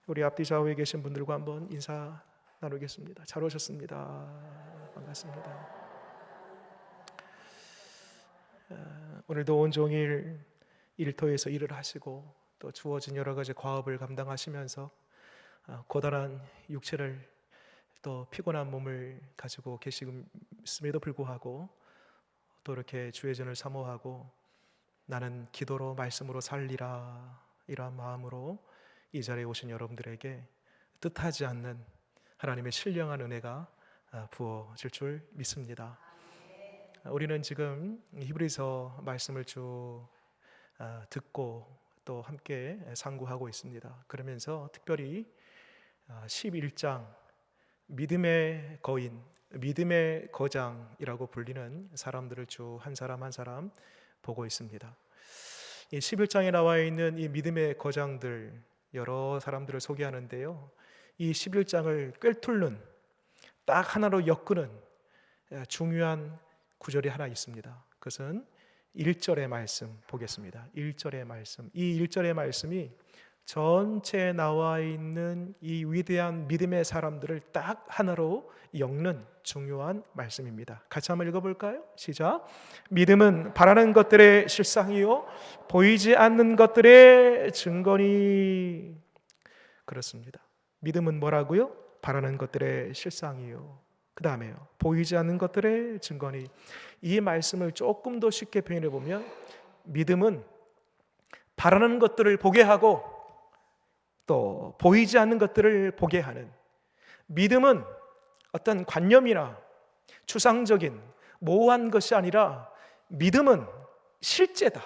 우리 앞뒤 좌우에 계신 분들과 한번 인사 나누겠습니다. 잘 오셨습니다. 반갑습니다. 오늘도 온종일 일터에서 일을 하시고 또 주어진 여러 가지 과업을 감당하시면서 고단한 육체를 또 피곤한 몸을 가지고 계심에도 불구하고 또 이렇게 주의 전을 사모하고 나는 기도로 말씀으로 살리라 이러한 마음으로 이 자리에 오신 여러분들에게 뜻하지 않는 하나님의 신령한 은혜가 부어질 줄 믿습니다. 우리는 지금 히브리서 말씀을 쭉 듣고 또 함께 상고하고 있습니다. 그러면서 특별히 11장 믿음의 거인, 믿음의 거장이라고 불리는 사람들을 쭉 한 사람 한 사람 보고 있습니다. 이 11장에 나와 있는 이 믿음의 거장들 여러 사람들을 소개하는데요, 이 11장을 꿰뚫는 딱 하나로 엮는 중요한 구절이 하나 있습니다. 그것은 1절의 말씀 보겠습니다. 1절의 말씀. 이 1절의 말씀이 전체에 나와 있는 이 위대한 믿음의 사람들을 딱 하나로 엮는 중요한 말씀입니다. 같이 한번 읽어볼까요? 시작. 믿음은 바라는 것들의 실상이요 보이지 않는 것들의 증거니. 그렇습니다. 믿음은 뭐라고요? 바라는 것들의 실상이요, 그 다음에요 보이지 않는 것들의 증거니. 이 말씀을 조금 더 쉽게 표현해 보면 믿음은 바라는 것들을 보게 하고 또 보이지 않는 것들을 보게 하는, 믿음은 어떤 관념이나 추상적인 모호한 것이 아니라 믿음은 실제다.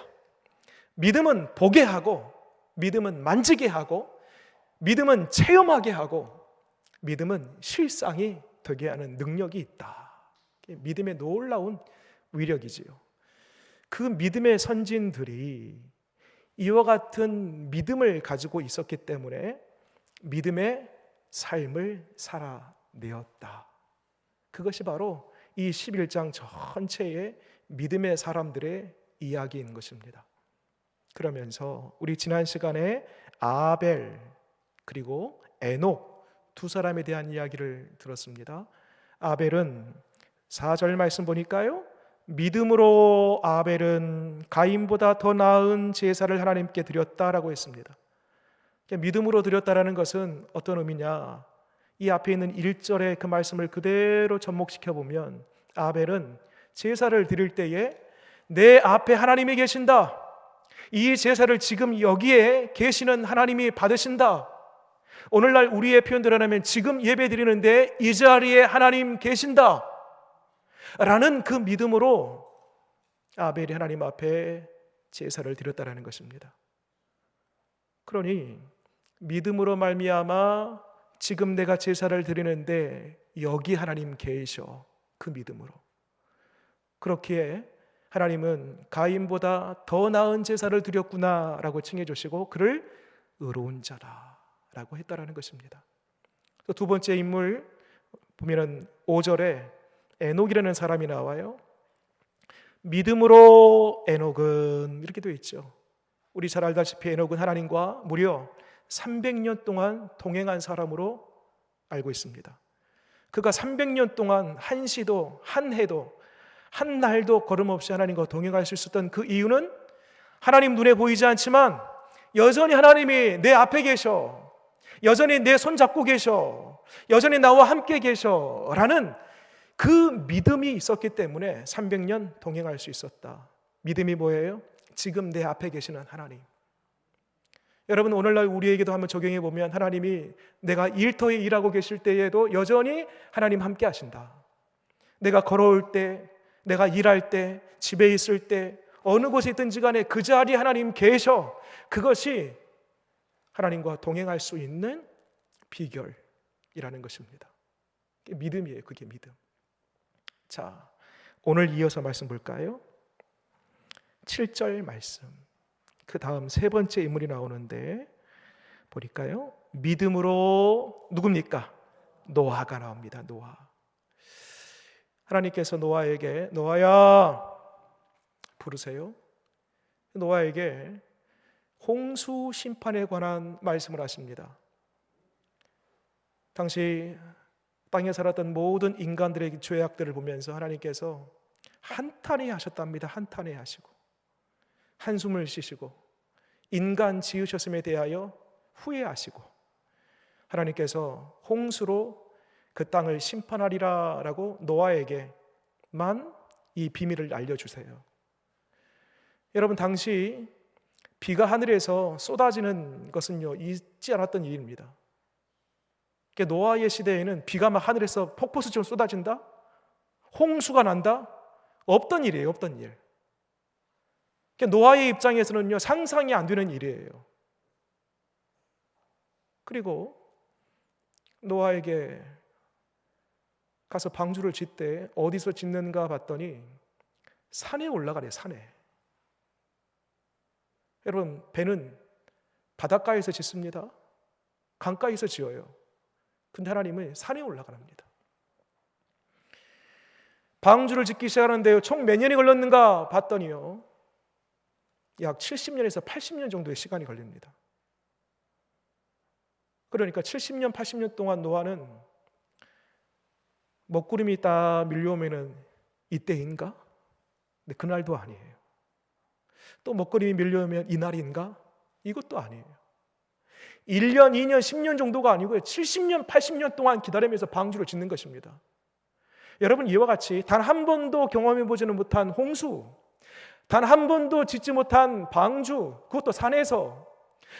믿음은 보게 하고, 믿음은 만지게 하고, 믿음은 체험하게 하고, 믿음은 실상이 되게 하는 능력이 있다. 믿음의 놀라운 위력이지요. 그 믿음의 선진들이 이와 같은 믿음을 가지고 있었기 때문에 믿음의 삶을 살아내었다. 그것이 바로 이 11장 전체의 믿음의 사람들의 이야기인 것입니다. 그러면서 우리 지난 시간에 아벨 그리고 에녹 두 사람에 대한 이야기를 들었습니다. 아벨은 4절 말씀 보니까요, 믿음으로 아벨은 가인보다 더 나은 제사를 하나님께 드렸다라고 했습니다. 믿음으로 드렸다라는 것은 어떤 의미냐? 이 앞에 있는 1절의 그 말씀을 그대로 접목시켜 보면 아벨은 제사를 드릴 때에 내 앞에 하나님이 계신다, 이 제사를 지금 여기에 계시는 하나님이 받으신다, 오늘날 우리의 표현대로 하면 지금 예배 드리는데 이 자리에 하나님 계신다 라는 그 믿음으로 아벨이 하나님 앞에 제사를 드렸다라는 것입니다. 그러니 믿음으로 말미암아 지금 내가 제사를 드리는데 여기 하나님 계셔. 그 믿음으로. 그렇기에 하나님은 가인보다 더 나은 제사를 드렸구나 라고 칭해 주시고 그를 의로운 자라 라고 했다라는 것입니다. 또 두 번째 인물 보면은 5절에 에녹이라는 사람이 나와요. 믿음으로 에녹은 이렇게 되어 있죠. 우리 잘 알다시피 에녹은 하나님과 무려 300년 동안 동행한 사람으로 알고 있습니다. 그가 300년 동안 한 시도 한 해도 한 날도 걸음없이 하나님과 동행할 수 있었던 그 이유는 하나님 눈에 보이지 않지만 여전히 하나님이 내 앞에 계셔, 여전히 내 손 잡고 계셔, 여전히 나와 함께 계셔 라는 그 믿음이 있었기 때문에 300년 동행할 수 있었다. 믿음이 뭐예요? 지금 내 앞에 계시는 하나님. 여러분, 오늘날 우리에게도 한번 적용해 보면 하나님이 내가 일터에 일하고 계실 때에도 여전히 하나님 함께 하신다. 내가 걸어올 때, 내가 일할 때, 집에 있을 때, 어느 곳에 있든지 간에 그 자리에 하나님 계셔. 그것이 하나님과 동행할 수 있는 비결이라는 것입니다. 믿음이에요. 그게 믿음. 자, 오늘 이어서 말씀 볼까요? 7절 말씀. 그 다음 세 번째 인물이 나오는데 보니까요, 믿음으로 누굽니까? 노아가 나옵니다. 노아. 하나님께서 노아에게 노아야 부르세요. 노아에게 홍수 심판에 관한 말씀을 하십니다. 당시 땅에 살았던 모든 인간들의 죄악들을 보면서 하나님께서 한탄해 하셨답니다. 한탄해 하시고 한숨을 쉬시고 인간 지으셨음에 대하여 후회하시고 하나님께서 홍수로 그 땅을 심판하리라 라고 노아에게만 이 비밀을 알려주세요. 여러분, 당시 비가 하늘에서 쏟아지는 것은요 있지 않았던 일입니다. 노아의 시대에는 비가 막 하늘에서 폭포수처럼 쏟아진다? 홍수가 난다? 없던 일이에요. 없던 일. 노아의 입장에서는요 상상이 안 되는 일이에요. 그리고 노아에게 가서 방주를 짓되 어디서 짓는가 봤더니 산에 올라가래요. 산에. 여러분, 배는 바닷가에서 짓습니다. 강가에서 지어요. 근데 하나님은 산에 올라가랍니다. 방주를 짓기 시작하는데요 총 몇 년이 걸렸는가 봤더니요 약 70년에서 80년 정도의 시간이 걸립니다. 그러니까 70년, 80년 동안 노아는 먹구름이 딱 밀려오면은 이때인가? 근데 그날도 아니에요. 또 먹구름이 밀려오면 이날인가? 이것도 아니에요. 1년, 2년, 10년 정도가 아니고요 70년, 80년 동안 기다리면서 방주를 짓는 것입니다. 여러분, 이와 같이 단 한 번도 경험해보지는 못한 홍수, 단 한 번도 짓지 못한 방주, 그것도 산에서,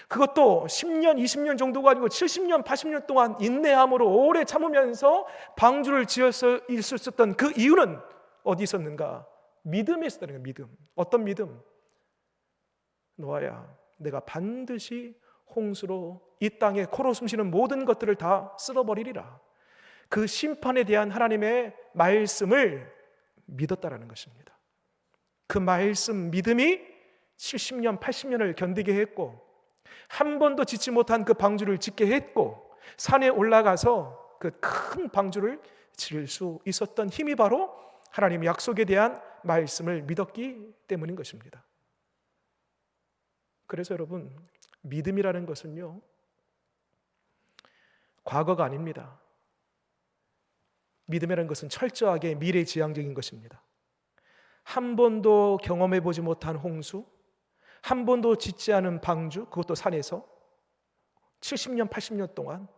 그것도 10년, 20년 정도가 아니고 70년, 80년 동안 인내함으로 오래 참으면서 방주를 지어서 있었던 그 이유는 어디 있었는가? 믿음에 있었다는 거예요. 믿음. 어떤 믿음? 노아야, 내가 반드시 홍수로 이 땅에 코로 숨쉬는 모든 것들을 다 쓸어버리리라. 그 심판에 대한 하나님의 말씀을 믿었다라는 것입니다. 그 말씀, 믿음이 70년, 80년을 견디게 했고 한 번도 짓지 못한 그 방주를 짓게 했고 산에 올라가서 그 큰 방주를 지을 수 있었던 힘이 바로 하나님의 약속에 대한 말씀을 믿었기 때문인 것입니다. 그래서 여러분, 믿음이라는 것은요 과거가 아닙니다. 믿음이라는 것은 철저하게 미래지향적인 것입니다. 한 번도 경험해보지 못한 홍수, 한 번도 짓지 않은 방주, 그것도 산에서 70년, 80년 동안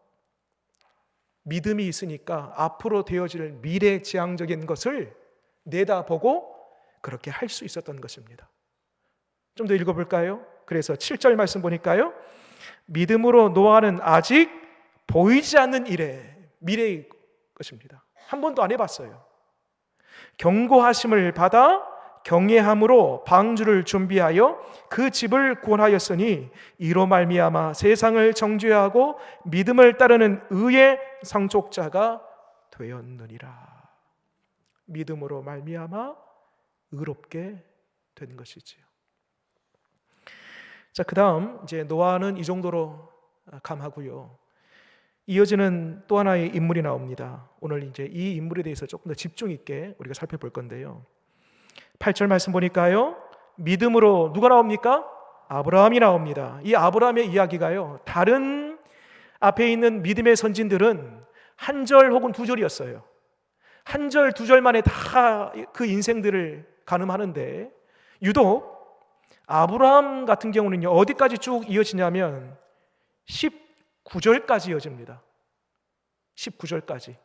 믿음이 있으니까 앞으로 되어질 미래지향적인 것을 내다보고 그렇게 할 수 있었던 것입니다. 좀 더 읽어볼까요? 그래서 7절 말씀 보니까요 믿음으로 노아는 아직 보이지 않는 미래의 것입니다. 한 번도 안 해봤어요. 경고하심을 받아 경외함으로 방주를 준비하여 그 집을 구원하였으니 이로 말미암아 세상을 정죄하고 믿음을 따르는 의의 상속자가 되었느니라. 믿음으로 말미암아 의롭게 된 것이지요. 자, 그다음 이제 노아는 이 정도로 감하고요. 이어지는 또 하나의 인물이 나옵니다. 오늘 이제 이 인물에 대해서 조금 더 집중 있게 우리가 살펴볼 건데요. 8절 말씀 보니까요. 믿음으로 누가 나옵니까? 아브라함이 나옵니다. 이 아브라함의 이야기가요. 다른 앞에 있는 믿음의 선진들은 한 절 혹은 두 절이었어요. 한 절, 두 절 만에 다 그 인생들을 가늠하는데 유독 아브라함 같은 경우는요. 어디까지 쭉 이어지냐면 19절까지 이어집니다. 19절까지.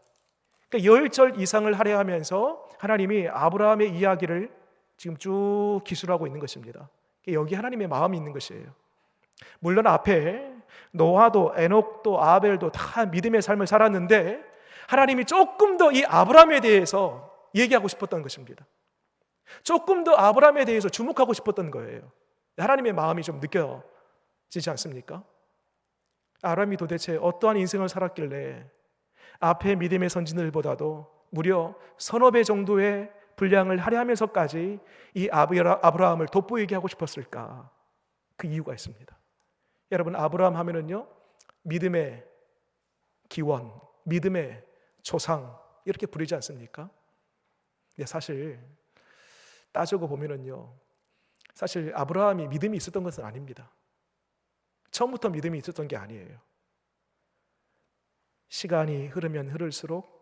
그러니까 10절 이상을 할애하면서 하나님이 아브라함의 이야기를 지금 쭉 기술하고 있는 것입니다. 여기 하나님의 마음이 있는 것이에요. 물론 앞에 노아도 에녹도 아벨도 다 믿음의 삶을 살았는데 하나님이 조금 더 이 아브라함에 대해서 얘기하고 싶었던 것입니다. 조금 더 아브라함에 대해서 주목하고 싶었던 거예요. 하나님의 마음이 좀 느껴지지 않습니까? 아브라함이 도대체 어떠한 인생을 살았길래 앞에 믿음의 선진들보다도 무려 서너 배 정도의 분량을 할애하면서까지 이 아브라함을 돋보이게 하고 싶었을까? 그 이유가 있습니다. 여러분, 아브라함 하면은요 믿음의 기원, 믿음의 조상 이렇게 부르지 않습니까? 근데 사실 따지고 보면은요 사실 아브라함이 믿음이 있었던 것은 아닙니다. 처음부터 믿음이 있었던 게 아니에요. 시간이 흐르면 흐를수록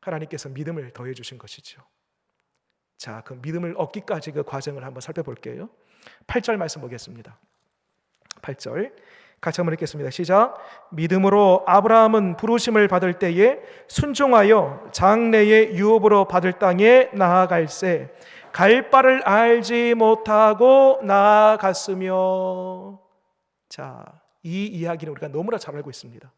하나님께서 믿음을 더해 주신 것이죠. 자, 그 믿음을 얻기까지 그 과정을 한번 살펴볼게요. 8절 말씀 보겠습니다. 8절 같이 한번 읽겠습니다. 시작. 믿음으로 아브라함은 부르심을 받을 때에 순종하여 장래의 유업으로 받을 땅에 나아갈새 갈 바를 알지 못하고 나아갔으며. 자, 이 이야기는 우리가 너무나 잘 알고 있습니다.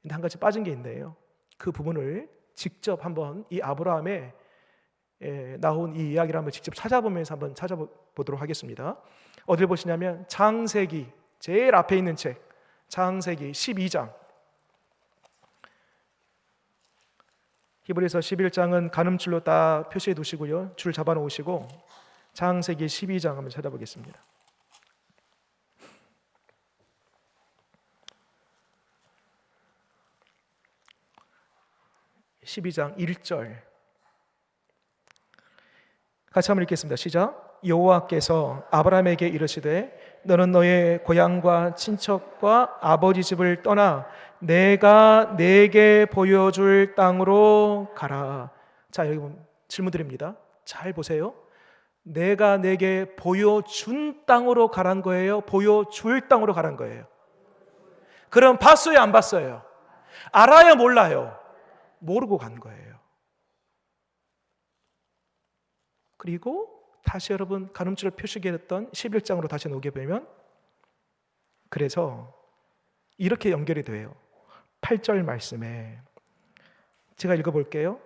근데 한 가지 빠진 게 있네요. 그 부분을 직접 한번 이 아브라함의 나온 이 이야기를 한번 직접 찾아보면서 한번 찾아보도록 하겠습니다. 어딜 보시냐면 창세기 제일 앞에 있는 책 창세기 12장. 히브리서 11장은 가늠줄로 딱 표시해 두시고요. 줄 잡아 놓으시고 창세기 12장 한번 찾아보겠습니다. 12장 1절 같이 한번 읽겠습니다. 시작. 여호와께서 아브라함에게 이르시되 너는 너의 고향과 친척과 아버지 집을 떠나 내가 내게 보여줄 땅으로 가라. 자, 여러분 질문 드립니다. 잘 보세요. 내가 내게 보여준 땅으로 가란 거예요? 보여줄 땅으로 가란 거예요? 그럼 봤어요? 안 봤어요? 알아요? 몰라요? 모르고 간 거예요. 그리고 다시 여러분 가늠줄을 표시했던 11장으로 다시 오게 되면 그래서 이렇게 연결이 돼요. 8절 말씀에 제가 읽어볼게요.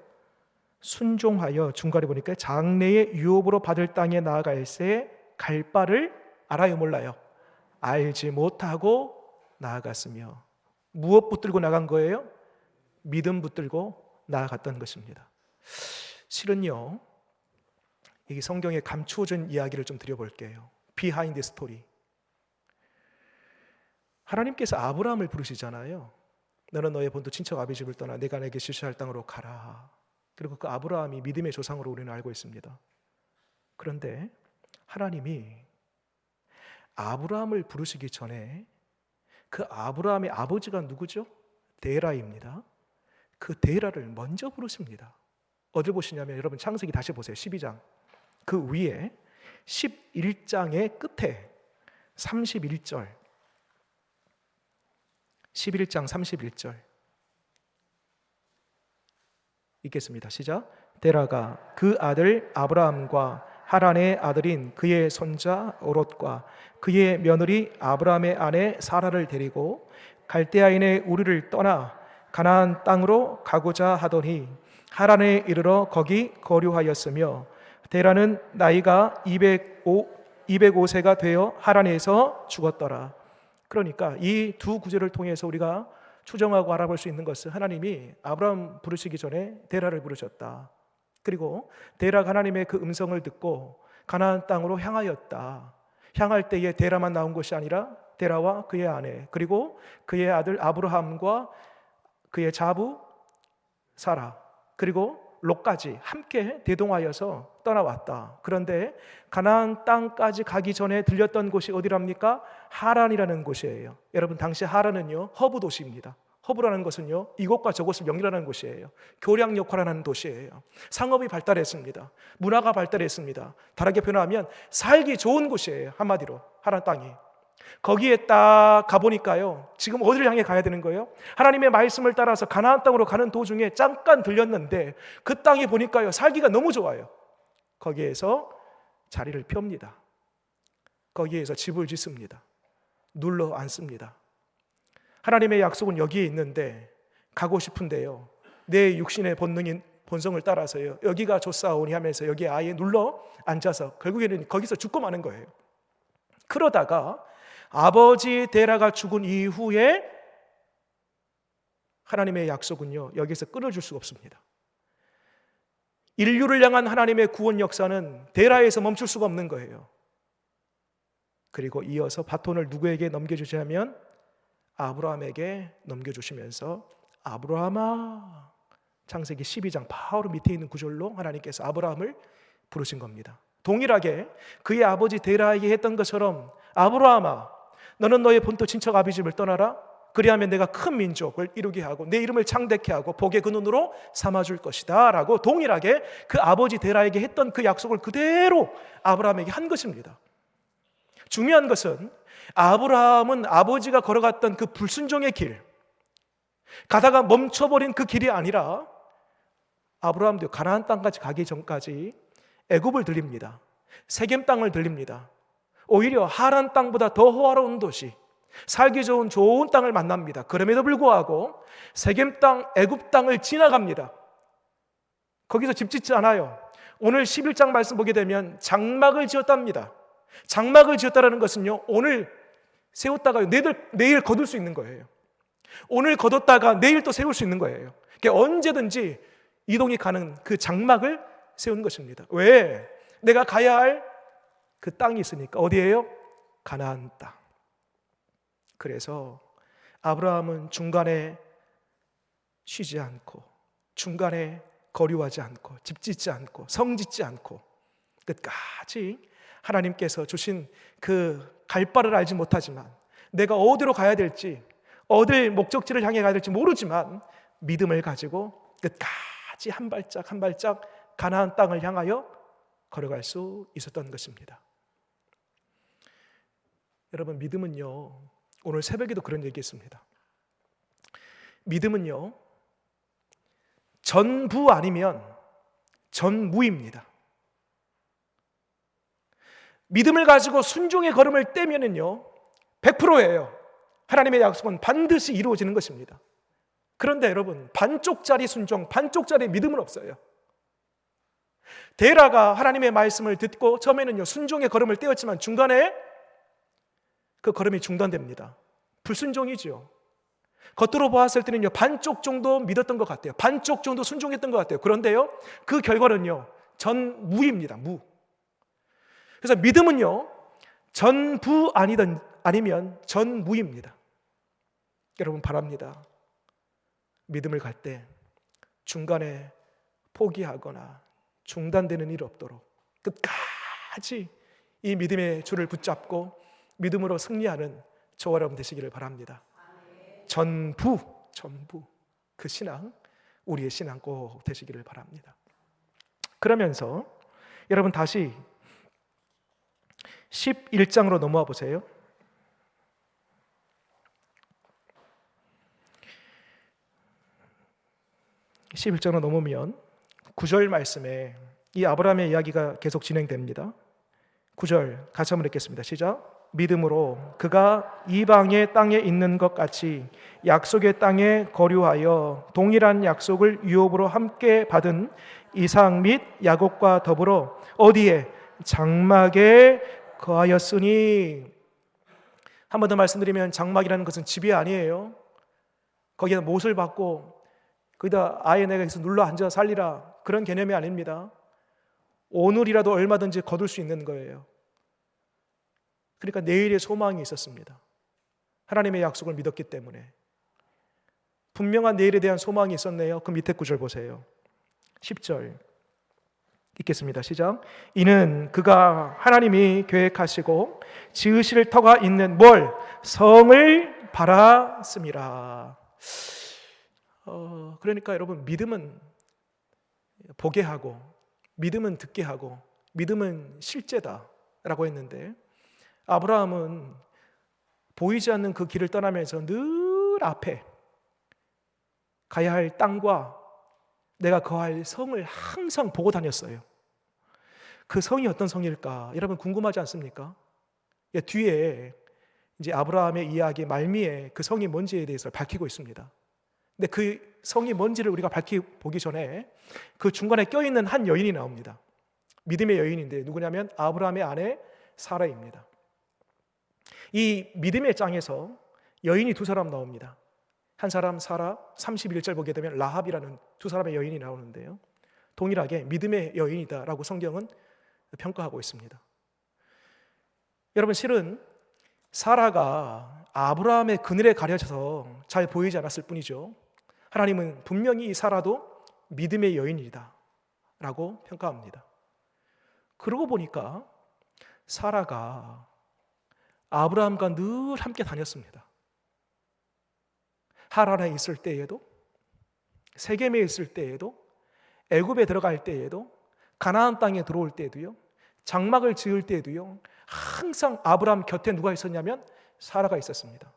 순종하여 중간에 보니까 장래의 유업으로 받을 땅에 나아갈새 갈 바를 알아요? 몰라요? 알지 못하고 나아갔으며. 무엇 붙들고 나간 거예요? 믿음 붙들고 나아갔던 것입니다. 실은요, 이 성경에 감추어진 이야기를 좀 드려볼게요. 비하인드 스토리. 하나님께서 아브라함을 부르시잖아요. 너는 너의 본토 친척 아비 집을 떠나 내가 내게 지시할 땅으로 가라. 그리고 그 아브라함이 믿음의 조상으로 우리는 알고 있습니다. 그런데 하나님이 아브라함을 부르시기 전에 그 아브라함의 아버지가 누구죠? 데라입니다. 그 데라를 먼저 부르십니다. 어디 보시냐면 여러분 창세기 다시 보세요. 12장. 그 위에 11장의 끝에 31절 11장 31절 읽겠습니다. 시작. 데라가 그 아들 아브라함과 하란의 아들인 그의 손자 오롯과 그의 며느리 아브라함의 아내 사라를 데리고 갈대아인의 우르를 떠나 가나안 땅으로 가고자 하더니 하란에 이르러 거기 거류하였으며 데라는 나이가 205세가 되어 하란에서 죽었더라. 그러니까 이 두 구절을 통해서 우리가 추정하고 알아볼 수 있는 것은 하나님이 아브라함 부르시기 전에 데라를 부르셨다. 그리고 데라가 하나님의 그 음성을 듣고 가나안 땅으로 향하였다. 향할 때에 데라만 나온 것이 아니라 데라와 그의 아내 그리고 그의 아들 아브라함과 그의 자부 사라 그리고 롯까지 함께 대동하여서 떠나왔다. 그런데 가나안 땅까지 가기 전에 들렸던 곳이 어디랍니까? 하란이라는 곳이에요. 여러분 당시 하란은요 허브 도시입니다. 허브라는 것은요 이곳과 저곳을 연결하는 곳이에요. 교량 역할을 하는 도시예요. 상업이 발달했습니다. 문화가 발달했습니다. 다르게 표현하면 살기 좋은 곳이에요. 한마디로 하란 땅이. 거기에 딱 가보니까요 지금 어디를 향해 가야 되는 거예요? 하나님의 말씀을 따라서 가나안 땅으로 가는 도중에 잠깐 들렸는데 그 땅이 보니까요 살기가 너무 좋아요. 거기에서 자리를 펴니다. 거기에서 집을 짓습니다. 눌러 앉습니다. 하나님의 약속은 여기에 있는데 가고 싶은데요 내 육신의 본성을 따라서요 여기가 좋사오니 하면서 여기에 아예 눌러 앉아서 결국에는 거기서 죽고 마는 거예요. 그러다가 아버지 데라가 죽은 이후에 하나님의 약속은요 여기서 끊어줄 수가 없습니다. 인류를 향한 하나님의 구원 역사는 데라에서 멈출 수가 없는 거예요. 그리고 이어서 바톤을 누구에게 넘겨주시냐면 아브라함에게 넘겨주시면서 아브라함아, 창세기 12장 바로 밑에 있는 구절로 하나님께서 아브라함을 부르신 겁니다. 동일하게 그의 아버지 데라에게 했던 것처럼 아브라함아 너는 너의 본토 친척 아비 집을 떠나라. 그리하면 내가 큰 민족을 이루게 하고 내 이름을 창대케 하고 복의 근원으로 삼아줄 것이다 라고 동일하게 그 아버지 데라에게 했던 그 약속을 그대로 아브라함에게 한 것입니다. 중요한 것은 아브라함은 아버지가 걸어갔던 그 불순종의 길, 가다가 멈춰버린 그 길이 아니라 아브라함도 가나안 땅까지 가기 전까지 애굽을 들립니다. 세겜 땅을 들립니다. 오히려 하란 땅보다 더 호화로운 도시, 살기 좋은 땅을 만납니다. 그럼에도 불구하고 세겜 땅, 애굽 땅을 지나갑니다. 거기서 집 짓지 않아요. 오늘 11장 말씀 보게 되면 장막을 지었답니다. 장막을 지었다는 것은요, 오늘 세웠다가 내일 거둘 수 있는 거예요. 오늘 거뒀다가 내일 또 세울 수 있는 거예요. 그러니까 언제든지 이동이 가는 그 장막을 세운 것입니다. 왜? 내가 가야 할 그 땅이 있으니까. 어디예요? 가나안 땅. 그래서 아브라함은 중간에 쉬지 않고, 중간에 거류하지 않고, 집 짓지 않고, 성 짓지 않고 끝까지 하나님께서 주신 그 갈 바를 알지 못하지만, 내가 어디로 가야 될지, 어딜 목적지를 향해 가야 될지 모르지만 믿음을 가지고 끝까지 한 발짝 한 발짝 가나안 땅을 향하여 걸어갈 수 있었던 것입니다. 여러분, 믿음은요, 오늘 새벽에도 그런 얘기했습니다. 믿음은요, 전부 아니면 전무입니다. 믿음을 가지고 순종의 걸음을 떼면은요 100%예요. 하나님의 약속은 반드시 이루어지는 것입니다. 그런데 여러분, 반쪽짜리 순종, 반쪽짜리 믿음은 없어요. 데라가 하나님의 말씀을 듣고 처음에는요 순종의 걸음을 떼었지만 중간에 그 걸음이 중단됩니다. 불순종이죠. 겉으로 보았을 때는요 반쪽 정도 믿었던 것 같아요. 반쪽 정도 순종했던 것 같아요. 그런데요 그 결과는요 전무입니다. 무. 그래서 믿음은요 전부 아니면 전무입니다. 여러분, 바랍니다. 믿음을 갈 때 중간에 포기하거나 중단되는 일 없도록 끝까지 이 믿음의 줄을 붙잡고 믿음으로 승리하는 저와 여러분 되시기를 바랍니다. 전부 그 신앙, 우리의 신앙 꼭 되시기를 바랍니다. 그러면서 여러분 다시 11장으로 넘어와 보세요. 11장으로 넘으면 9절 말씀에 이 아브라함의 이야기가 계속 진행됩니다. 9절 같이 한번 읽겠습니다. 시작. 믿음으로 그가 이방의 땅에 있는 것 같이 약속의 땅에 거류하여 동일한 약속을 유업으로 함께 받은 이삭 및 야곱과 더불어 어디에? 장막에 거하였으니. 한 번 더 말씀드리면 장막이라는 것은 집이 아니에요. 거기에 못을 받고 거기다 아예 내가 여기서 눌러 앉아 살리라, 그런 개념이 아닙니다. 오늘이라도 얼마든지 거둘 수 있는 거예요. 그러니까 내일의 소망이 있었습니다. 하나님의 약속을 믿었기 때문에 분명한 내일에 대한 소망이 있었네요. 그 밑에 구절 보세요. 10절 읽겠습니다. 시작. 이는 그가 하나님이 계획하시고 지으실 터가 있는 뭘? 성을 바랐음이라. 그러니까 여러분, 믿음은 보게 하고 믿음은 듣게 하고 믿음은 실제다라고 했는데, 아브라함은 보이지 않는 그 길을 떠나면서 늘 앞에 가야 할 땅과 내가 거할 성을 항상 보고 다녔어요. 그 성이 어떤 성일까? 여러분 궁금하지 않습니까? 뒤에 이제 아브라함의 이야기 말미에 그 성이 뭔지에 대해서 밝히고 있습니다. 근데 그 성이 뭔지를 우리가 보기 전에 그 중간에 껴있는 한 여인이 나옵니다. 믿음의 여인인데 누구냐면 아브라함의 아내 사라입니다. 이 믿음의 짱에서 여인이 두 사람 나옵니다. 한 사람 사라, 31절 보게 되면 라합이라는 두 사람의 여인이 나오는데요, 동일하게 믿음의 여인이다라고 성경은 평가하고 있습니다. 여러분, 실은 사라가 아브라함의 그늘에 가려져서 잘 보이지 않았을 뿐이죠. 하나님은 분명히 이 사라도 믿음의 여인이다 라고 평가합니다. 그러고 보니까 사라가 아브라함과 늘 함께 다녔습니다. 하란에 있을 때에도, 세겜에 있을 때에도, 애굽에 들어갈 때에도, 가나안 땅에 들어올 때에도요, 장막을 지을 때에도요, 항상 아브라함 곁에 누가 있었냐면 사라가 있었습니다.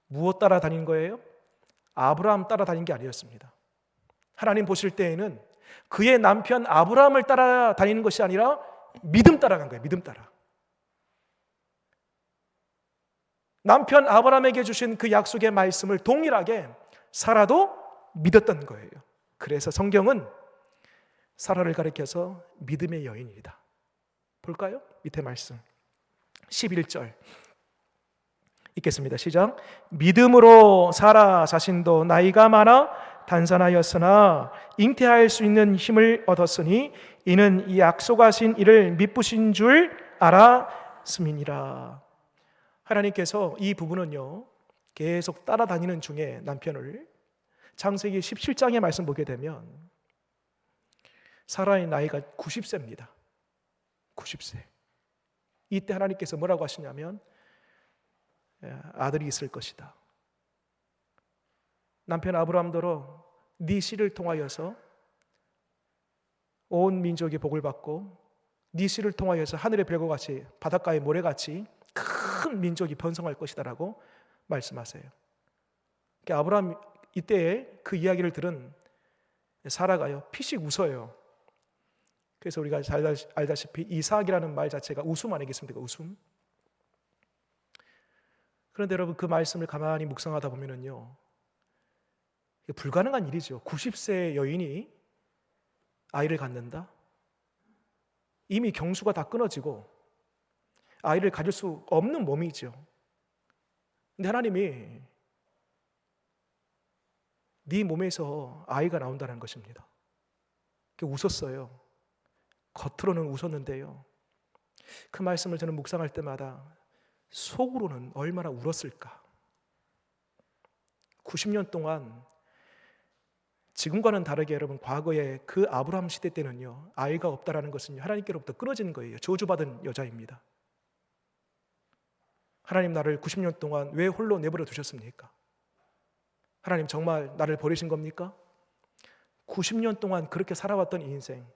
무엇 따라다닌 거예요? 아브라함 따라다닌 게 아니었습니다. 하나님 보실 때에는 그의 남편 아브라함을 따라다니는 것이 아니라 믿음 따라간 거예요. 믿음 따라. 남편 아브라함에게 주신 그 약속의 말씀을 동일하게 사라도 믿었던 거예요. 그래서 성경은 사라를 가리켜서 믿음의 여인이다. 볼까요? 밑에 말씀 11절 읽겠습니다. 시작. 믿음으로 사라 자신도 나이가 많아 단산하였으나 잉태할 수 있는 힘을 얻었으니 이는 이 약속하신 이를 미쁘신 줄 알았음이니라. 하나님께서 이 부분은요, 계속 따라다니는 중에 남편을 창세기 17장의 말씀 보게 되면 사라의 나이가 90세입니다. 90세. 이때 하나님께서 뭐라고 하시냐면 아들이 있을 것이다. 남편 아브라함더러 네 씨를 통하여서 온 민족이 복을 받고 네 씨를 통하여서 하늘의 별과 같이 바닷가의 모래같이 큰 민족이 번성할 것이다 라고 말씀하세요. 그러니까 아브라함 이때에 그 이야기를 들은 사라가요 피식 웃어요. 그래서 우리가 잘 알다시피 이삭이라는 말 자체가 웃음 아니겠습니까? 웃음. 그런데 여러분 그 말씀을 가만히 묵상하다 보면은요, 불가능한 일이죠. 90세 여인이 아이를 갖는다? 이미 경수가 다 끊어지고 아이를 가질 수 없는 몸이죠. 근데 하나님이 네 몸에서 아이가 나온다는 것입니다. 웃었어요. 겉으로는 웃었는데요, 그 말씀을 저는 묵상할 때마다 속으로는 얼마나 울었을까. 90년 동안 지금과는 다르게 여러분 과거에 그 아브라함 시대 때는요, 아이가 없다라는 것은 하나님께로부터 끊어지는 거예요. 저주받은 여자입니다. 하나님 나를 90년 동안 왜 홀로 내버려 두셨습니까? 하나님 정말 나를 버리신 겁니까? 90년 동안 그렇게 살아왔던 인생,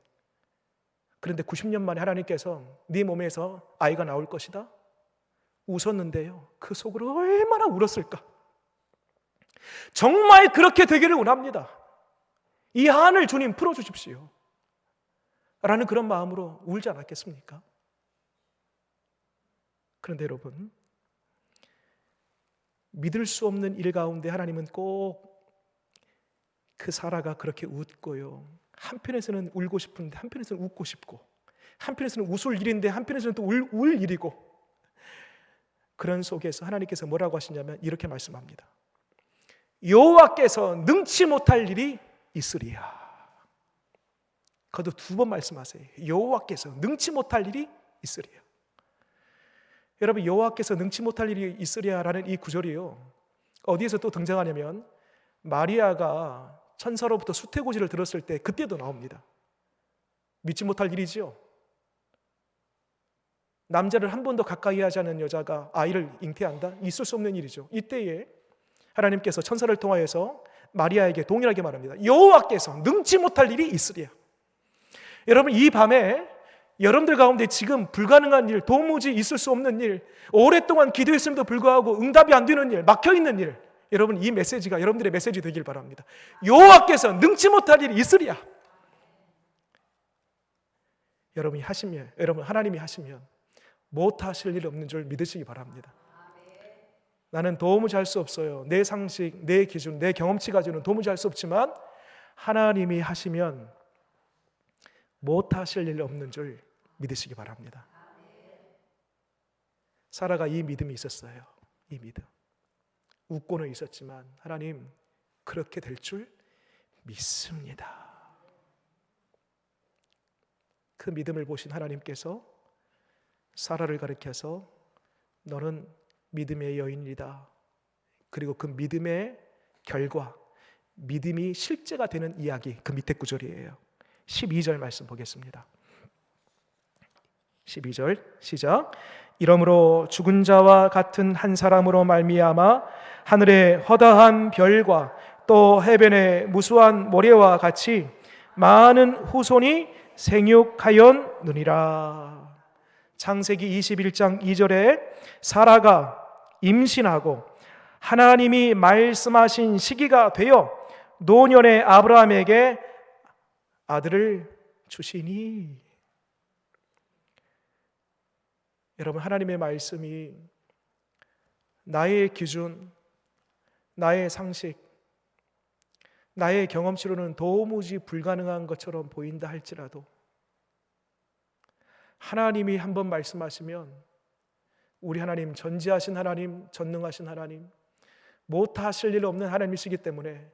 그런데 90년 만에 하나님께서 네 몸에서 아이가 나올 것이다? 웃었는데요, 그 속으로 얼마나 울었을까? 정말 그렇게 되기를 원합니다. 이 한을 주님 풀어주십시오 라는 그런 마음으로 울지 않았겠습니까? 그런데 여러분, 믿을 수 없는 일 가운데 하나님은 꼭 그 사라가 그렇게 웃고요, 한편에서는 울고 싶은데 한편에서는 웃고 싶고, 한편에서는 웃을 일인데 한편에서는 또 울 일이고, 그런 속에서 하나님께서 뭐라고 하시냐면 이렇게 말씀합니다. 여호와께서 능치 못할 일이 있으리야. 거듭 2번 말씀하세요. 여호와께서 능치 못할 일이 있으리야. 여러분, 여호와께서 능치 못할 일이 있으리야라는 이 구절이요, 어디에서 또 등장하냐면 마리아가 천사로부터 수태고지를 들었을 때 그때도 나옵니다. 믿지 못할 일이지요. 남자를 한 번도 가까이 하지 않은 여자가 아이를 잉태한다? 있을 수 없는 일이죠. 이때에 하나님께서 천사를 통하여서 마리아에게 동일하게 말합니다. 여호와께서 능치 못할 일이 있으리야. 여러분, 이 밤에 여러분들 가운데 지금 불가능한 일, 도무지 있을 수 없는 일, 오랫동안 기도했음에도 불구하고 응답이 안 되는 일, 막혀있는 일, 여러분 이 메시지가 여러분들의 메시지 되길 바랍니다. 여호와께서 능치 못할 일이 있으리야. 여러분이 하시면, 여러분 하나님이 하시면 못하실 일 없는 줄 믿으시기 바랍니다. 나는 도무지 할 수 없어요. 내 상식, 내 기준, 내 경험치 가지고는 도무지 할 수 없지만 하나님이 하시면 못하실 일 없는 줄 믿으시기 바랍니다. 사라가 이 믿음이 있었어요. 이 믿음. 웃고는 있었지만 하나님 그렇게 될 줄 믿습니다. 그 믿음을 보신 하나님께서 사라를 가리켜서 너는 믿음의 여인이다. 그리고 그 믿음의 결과, 믿음이 실제가 되는 이야기, 그 밑에 구절이에요. 12절 말씀 보겠습니다. 12절 시작. 이러므로 죽은 자와 같은 한 사람으로 말미암아 하늘의 허다한 별과 또 해변의 무수한 모래와 같이 많은 후손이 생육하였느니라. 창세기 21장 2절에 사라가 임신하고 하나님이 말씀하신 시기가 되어 노년의 아브라함에게 아들을 주시니. 여러분, 하나님의 말씀이 나의 기준, 나의 상식, 나의 경험치로는 도무지 불가능한 것처럼 보인다 할지라도 하나님이 한번 말씀하시면 우리 하나님, 전지하신 하나님, 전능하신 하나님, 못하실 일 없는 하나님이시기 때문에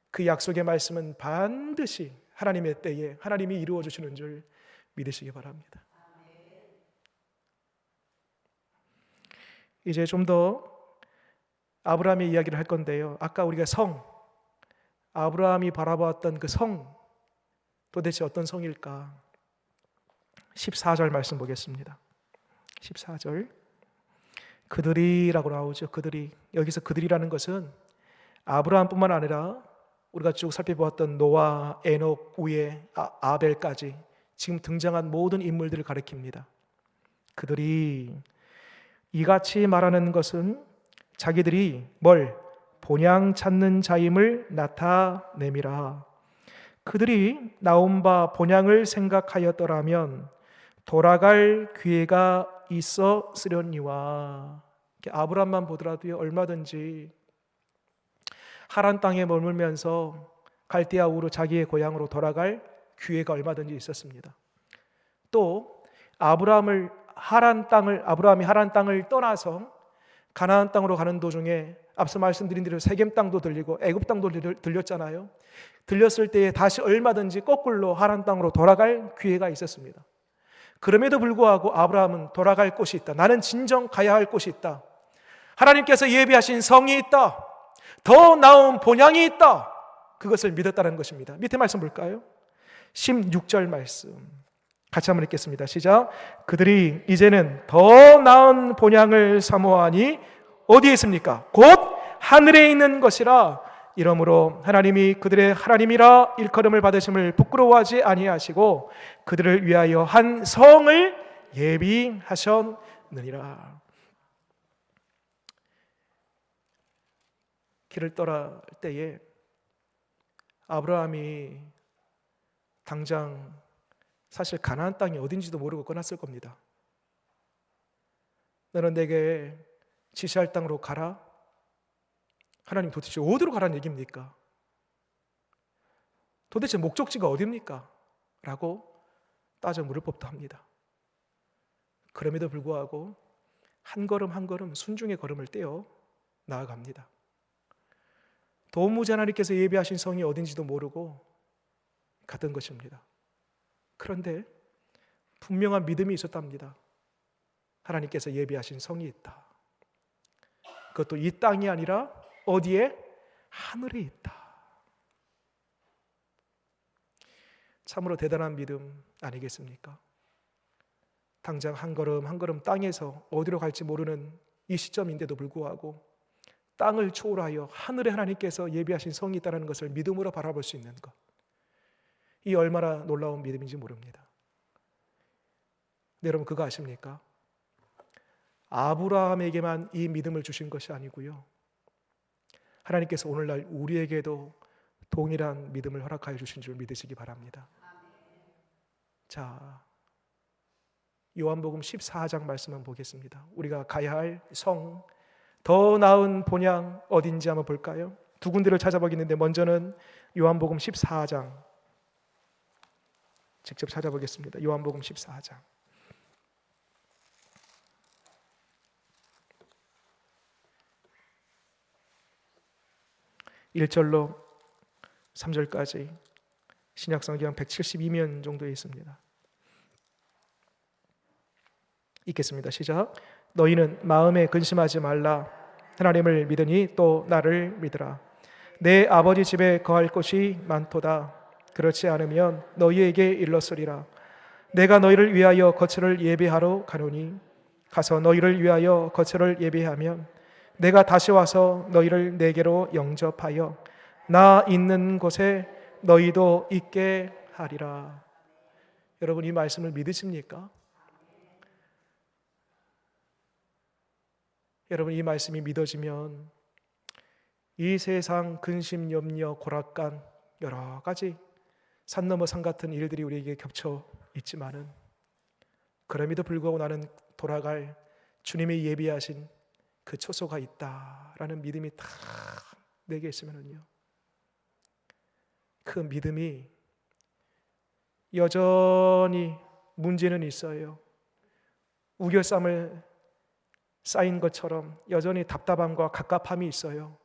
그 약속의 말씀은 반드시 하나님의 때에 하나님이 이루어 주시는 줄 믿으시기 바랍니다. 이제 좀 더 아브라함의 이야기를 할 건데요, 아까 우리가 아브라함이 바라보았던 그 성, 도대체 어떤 성일까? 14절 말씀 보겠습니다. 14절, 그들이라고 나오죠. 그들이, 여기서 그들이라는 것은 아브라함뿐만 아니라 우리가 쭉 살펴보았던 노아, 에녹, 우에, 아벨까지 지금 등장한 모든 인물들을 가리킵니다. 그들이 이같이 말하는 것은 자기들이 본향 찾는 자임을 나타내미라. 그들이 나온 바 본향을 생각하였더라면 돌아갈 기회가 있었으려니와. 아브라함만 보더라도요, 얼마든지 하란 땅에 머물면서 갈대아 우르 자기의 고향으로 돌아갈 기회가 얼마든지 있었습니다. 또 아브라함이 하란 땅을 떠나서 가나안 땅으로 가는 도중에 앞서 말씀드린 대로 세겜 땅도 들리고 애굽 땅도 들렸잖아요. 들렸을 때에 다시 얼마든지 거꾸로 하란 땅으로 돌아갈 기회가 있었습니다. 그럼에도 불구하고 아브라함은 돌아갈 곳이 있다, 나는 진정 가야 할 곳이 있다, 하나님께서 예비하신 성이 있다, 더 나은 본향이 있다, 그것을 믿었다는 것입니다. 밑에 말씀 볼까요? 16절 말씀 같이 한번 읽겠습니다. 시작. 그들이 이제는 더 나은 본향을 사모하니 어디에 있습니까? 곧 하늘에 있는 것이라. 이러므로 하나님이 그들의 하나님이라 일컬음을 받으심을 부끄러워하지 아니하시고 그들을 위하여 한 성을 예비하셨느니라. 길을 떠날 때에 아브라함이 당장 사실 가나안 땅이 어딘지도 모르고 떠났을 겁니다. 너는 내게 지시할 땅으로 가라. 하나님, 도대체 어디로 가라는 얘기입니까? 도대체 목적지가 어디입니까? 라고 따져 물을 법도 합니다. 그럼에도 불구하고 한 걸음 한 걸음 순종의 걸음을 떼어 나아갑니다. 도무지 하나님께서 예비하신 성이 어딘지도 모르고 갔던 것입니다. 그런데 분명한 믿음이 있었답니다. 하나님께서 예비하신 성이 있다. 그것도 이 땅이 아니라 어디에? 하늘에 있다. 참으로 대단한 믿음 아니겠습니까? 당장 한 걸음 한 걸음 땅에서 어디로 갈지 모르는 이 시점인데도 불구하고 땅을 초월하여 하늘에 하나님께서 예비하신 성이 있다는 것을 믿음으로 바라볼 수 있는 것, 이 얼마나 놀라운 믿음인지 모릅니다. 네, 여러분, 그거 아십니까? 아브라함에게만 이 믿음을 주신 것이 아니고요, 하나님께서 오늘날 우리에게도 동일한 믿음을 허락하여 주신 줄 믿으시기 바랍니다. 자, 요한복음 14장 말씀만 보겠습니다. 우리가 가야 할 성, 더 나은 본향 어딘지 한번 볼까요? 두 군데를 찾아보겠는데 먼저는 요한복음 14장 직접 찾아보겠습니다. 요한복음 14장 1절로 3절까지 신약성경 172면 정도에 있습니다. 읽겠습니다. 시작. 너희는 마음에 근심하지 말라. 하나님을 믿으니 또 나를 믿으라. 내 아버지 집에 거할 곳이 많도다. 그렇지 않으면 너희에게 일렀으리라. 내가 너희를 위하여 거처를 예비하러 가노니 가서 너희를 위하여 거처를 예비하면 내가 다시 와서 너희를 내게로 영접하여 나 있는 곳에 너희도 있게 하리라. 여러분, 이 말씀을 믿으십니까? 여러분, 이 말씀이 믿어지면 이 세상 근심, 염려, 고락간 여러 가지 산 넘어 산 같은 일들이 우리에게 겹쳐 있지만은 그럼에도 불구하고 나는 돌아갈 주님이 예비하신 그 초소가 있다라는 믿음이 딱 내게 있으면은요, 그 믿음이 여전히 문제는 있어요. 우겨쌈을 쌓인 것처럼 여전히 답답함과 갑갑함이 있어요.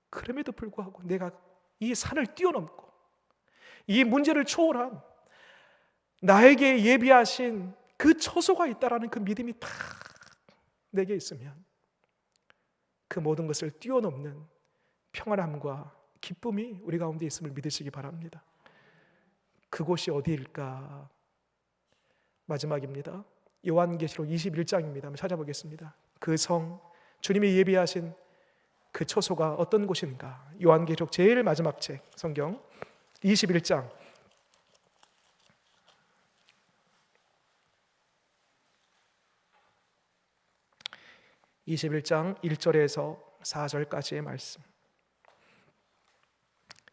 그럼에도 불구하고 내가 이 산을 뛰어넘고 이 문제를 초월한 나에게 예비하신 그 초소가 있다라는 그 믿음이 딱 내게 있으면 그 모든 것을 뛰어넘는 평안함과 기쁨이 우리 가운데 있음을 믿으시기 바랍니다. 그곳이 어디일까? 마지막입니다. 요한계시록 21장입니다. 한번 찾아보겠습니다. 그 성, 주님이 예비하신 그 초소가 어떤 곳인가? 요한계시록 제일 마지막 책 성경 21장 1절에서 4절까지의 말씀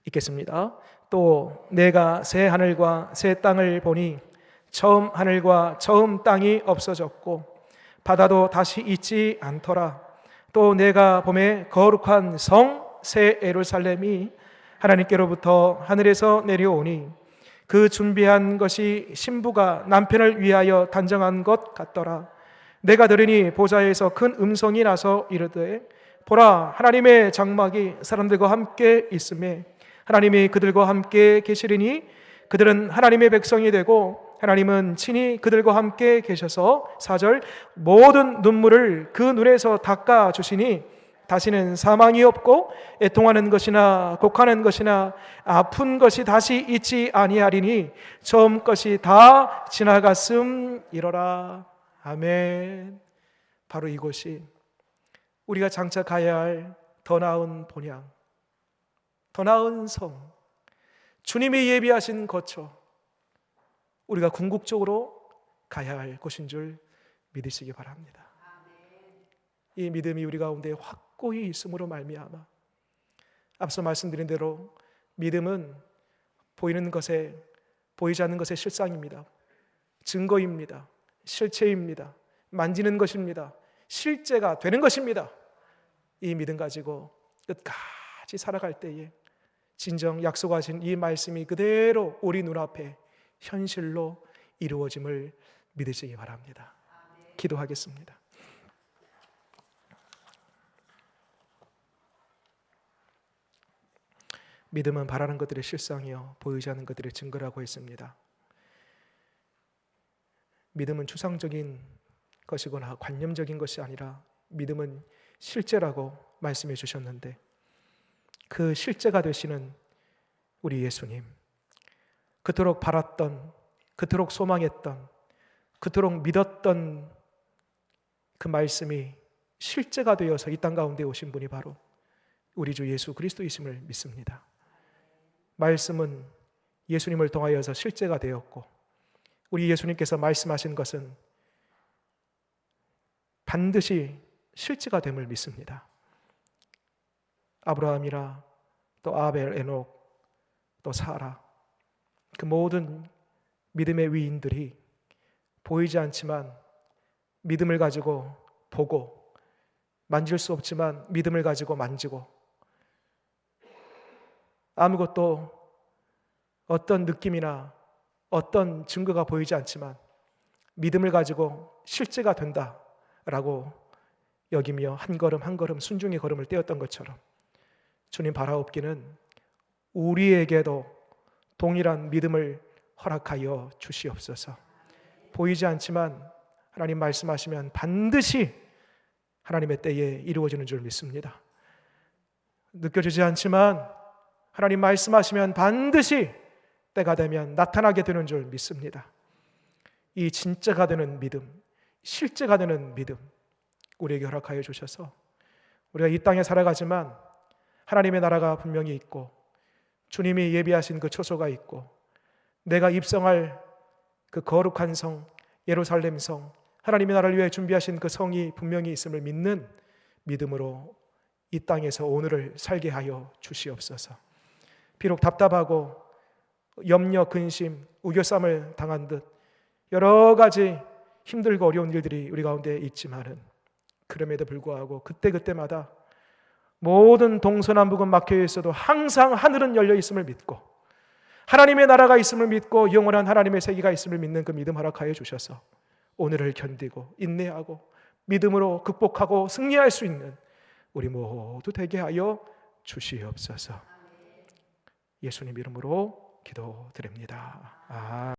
읽겠습니다. 또 내가 새 하늘과 새 땅을 보니 처음 하늘과 처음 땅이 없어졌고 바다도 다시 있지 않더라. 또 내가 보매 거룩한 성 새 예루살렘이 하나님께로부터 하늘에서 내려오니 그 준비한 것이 신부가 남편을 위하여 단정한 것 같더라. 내가 들으니 보좌에서 큰 음성이 나서 이르되 보라, 하나님의 장막이 사람들과 함께 있음에 하나님이 그들과 함께 계시리니 그들은 하나님의 백성이 되고 하나님은 친히 그들과 함께 계셔서 4절 모든 눈물을 그 눈에서 닦아 주시니 다시는 사망이 없고 애통하는 것이나 곡하는 것이나 아픈 것이 다시 있지 아니하리니 처음 것이 다 지나갔음이로라. 아멘. 바로 이곳이 우리가 장차 가야 할 더 나은 본향, 더 나은 성, 주님이 예비하신 거처, 우리가 궁극적으로 가야 할 곳인 줄 믿으시기 바랍니다. 이 믿음이 우리 가운데 확고히 있음으로 말미암아 앞서 말씀드린 대로 믿음은 보이는 것에 보이지 않는 것의 실상입니다. 증거입니다. 실체입니다. 만지는 것입니다. 실제가 되는 것입니다. 이 믿음 가지고 끝까지 살아갈 때에 진정 약속하신 이 말씀이 그대로 우리 눈앞에 현실로 이루어짐을 믿으시기 바랍니다. 기도하겠습니다. 믿음은 바라는 것들의 실상이요 보이지 않는 것들의 증거라고 했습니다. 믿음은 추상적인 것이거나 관념적인 것이 아니라 믿음은 실제라고 말씀해 주셨는데 그 실제가 되시는 우리 예수님, 그토록 바랐던, 그토록 소망했던, 그토록 믿었던 그 말씀이 실제가 되어서 이 땅 가운데 오신 분이 바로 우리 주 예수 그리스도이심을 믿습니다. 말씀은 예수님을 통하여서 실제가 되었고 우리 예수님께서 말씀하신 것은 반드시 실제가 됨을 믿습니다. 아브라함이라 또 아벨, 에녹, 또 사라, 그 모든 믿음의 위인들이 보이지 않지만 믿음을 가지고 보고, 만질 수 없지만 믿음을 가지고 만지고, 아무것도 어떤 느낌이나 어떤 증거가 보이지 않지만 믿음을 가지고 실제가 된다라고 여기며 한 걸음 한 걸음 순종의 걸음을 떼었던 것처럼 주님 바라옵기는 우리에게도 동일한 믿음을 허락하여 주시옵소서. 보이지 않지만 하나님 말씀하시면 반드시 하나님의 때에 이루어지는 줄 믿습니다. 느껴지지 않지만 하나님 말씀하시면 반드시 때가 되면 나타나게 되는 줄 믿습니다. 이 진짜가 되는 믿음, 실제가 되는 믿음 우리에게 허락하여 주셔서 우리가 이 땅에 살아가지만 하나님의 나라가 분명히 있고 주님이 예비하신 그 초소가 있고 내가 입성할 그 거룩한 성 예루살렘 성 하나님의 나라를 위해 준비하신 그 성이 분명히 있음을 믿는 믿음으로 이 땅에서 오늘을 살게 하여 주시옵소서. 비록 답답하고 염려, 근심, 우겨쌈을 당한 듯 여러 가지 힘들고 어려운 일들이 우리 가운데 있지만은 그럼에도 불구하고 그때그때마다 모든 동서남북은 막혀 있어도 항상 하늘은 열려 있음을 믿고 하나님의 나라가 있음을 믿고 영원한 하나님의 세계가 있음을 믿는 그 믿음 허락하여 주셔서 오늘을 견디고 인내하고 믿음으로 극복하고 승리할 수 있는 우리 모두 되게 하여 주시옵소서. 예수님 이름으로 기도드립니다.